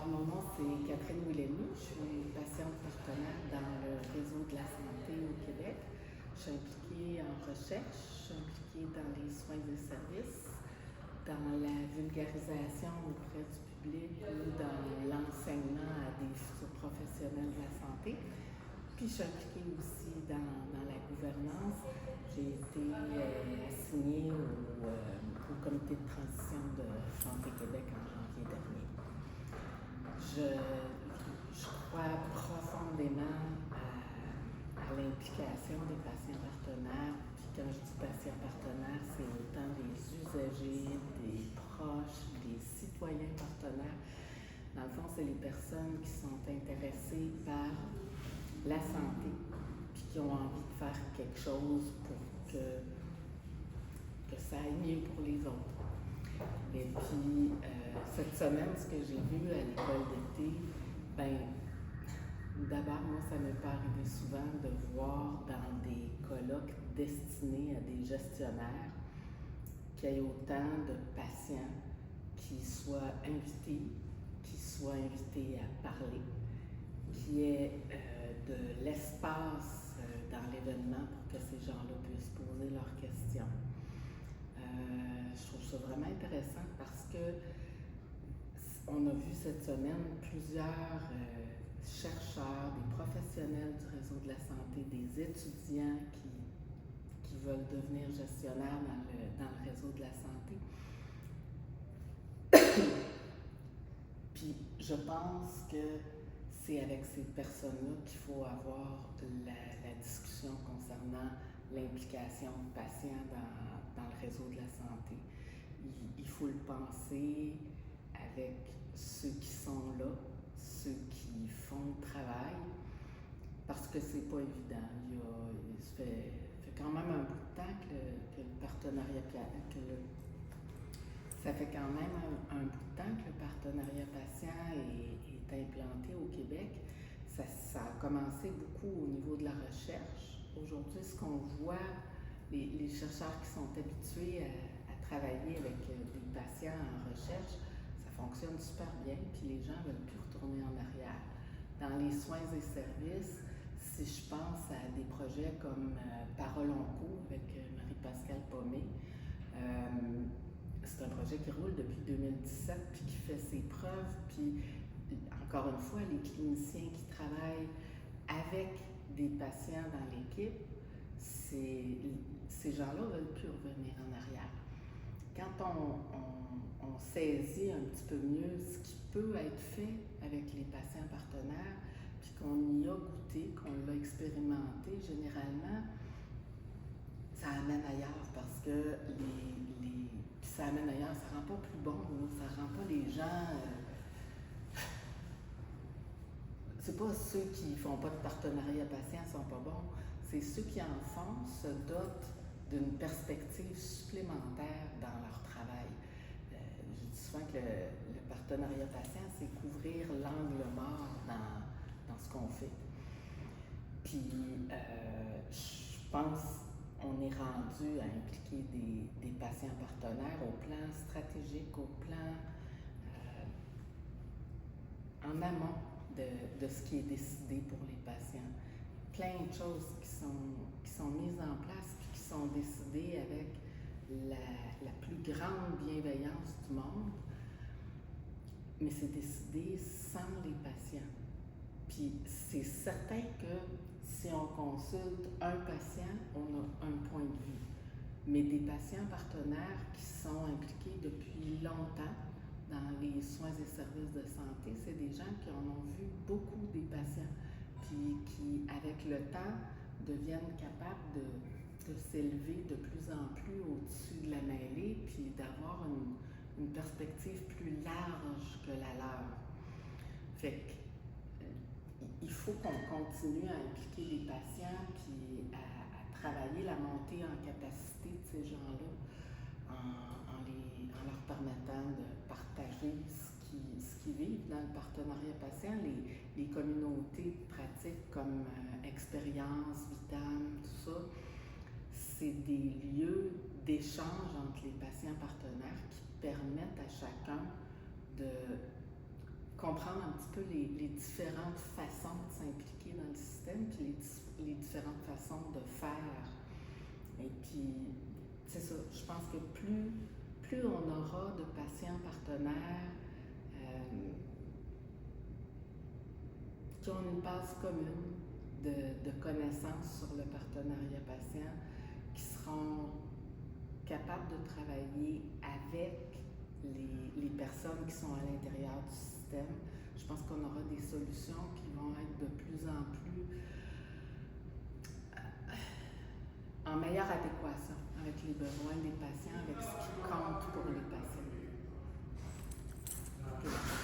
Alors, mon nom, c'est Catherine Willemy. Je suis patiente partenaire dans le réseau de la santé au Québec. Je suis impliquée en recherche, je suis impliquée dans les soins et services, dans la vulgarisation auprès du public ou dans l'enseignement à des futurs professionnels de la santé. Puis, je suis impliquée aussi dans la gouvernance. J'ai été assignée au comité de transition de Santé Québec en janvier dernier. Je crois profondément à l'implication des patients partenaires. Puis quand je dis patients partenaires, c'est autant des usagers, des proches, des citoyens partenaires. Dans le fond, c'est les personnes qui sont intéressées par la santé, puis qui ont envie de faire quelque chose pour que ça aille mieux pour les autres. Et puis, cette semaine, ce que j'ai vu à l'école d'été, d'abord, moi, ça m'est pas arrivé souvent de voir dans des colloques destinés à des gestionnaire qu'il y ait autant de patients qui soient invités à parler, qu'il y ait de l'espace dans l'événement pour que ces gens-là puissent poser leurs questions. Je trouve ça vraiment intéressant parce que on a vu cette semaine plusieurs chercheurs, des professionnels du réseau de la santé, des étudiants qui veulent devenir gestionnaires dans le réseau de la santé. Puis je pense que c'est avec ces personnes-là qu'il faut avoir la discussion concernant l'implication du patient dans le réseau de la santé. Il faut le penser avec ceux qui sont là, ceux qui font le travail, parce que c'est pas évident. Ça fait quand même un bout de temps que le partenariat, ça fait quand même un bout de temps que le partenariat patient est implanté au Québec. Ça a commencé beaucoup au niveau de la recherche. Aujourd'hui, ce qu'on voit, les chercheurs qui sont habitués à travailler avec des patients en recherche, ça fonctionne super bien, puis les gens ne veulent plus retourner en arrière. Dans les soins et services, si je pense à des projets comme Parole en cours avec Marie-Pascale Pomé, c'est un projet qui roule depuis 2017 puis qui fait ses preuves. Puis, encore une fois, les cliniciens qui travaillent avec des patients dans l'équipe, ces gens-là ne veulent plus revenir en arrière. Quand on saisit un petit peu mieux ce qui peut être fait avec les patients partenaires, puis qu'on y a goûté, qu'on l'a expérimenté, généralement, ça amène ailleurs parce que ça amène ailleurs, ça rend pas plus bon, ça rend pas les gens. C'est pas ceux qui font pas de partenariat patient sont pas bons, c'est ceux qui en font se dotent d'une perspective supplémentaire dans leur travail. Je dis souvent que le partenariat patient, c'est couvrir l'angle mort dans ce qu'on fait. Puis, je pense on est rendu à impliquer des patients partenaires au plan stratégique, au plan en amont de ce qui est décidé pour les patients. Plein de choses qui sont mises en place et qui sont décidées avec la plus grande bienveillance du monde, mais c'est décidé sans les patients. Puis c'est certain que si on consulte un patient, on a un point de vue. Mais des patients partenaires qui sont impliqués depuis longtemps dans les soins et services de santé, c'est des gens qui en ont vu beaucoup des patients, puis qui, avec le temps, deviennent capables de s'élever de plus en plus au-dessus de la mêlée, puis d'avoir une perspective plus large que la leur. Fait que il faut qu'on continue à impliquer les patients puis à travailler la montée en capacité de ces gens-là en leur permettant de partager ce qu'ils vivent dans le partenariat patient, les communautés pratiques comme Expérience, Vitam, tout ça. C'est des lieux d'échange entre les patients partenaires qui permettent à chacun de comprendre un petit peu les différentes façons de s'impliquer dans le système, puis les différentes façons de faire. Et puis, c'est ça, je pense que plus on aura de patients partenaires qui ont une base commune de connaissances sur le partenariat patient, qui seront capables de travailler avec les personnes qui sont à l'intérieur du système, je pense qu'on aura des solutions qui vont être de plus en plus en meilleure adéquation avec les besoins des patients, avec ce qui compte pour les patients. Okay.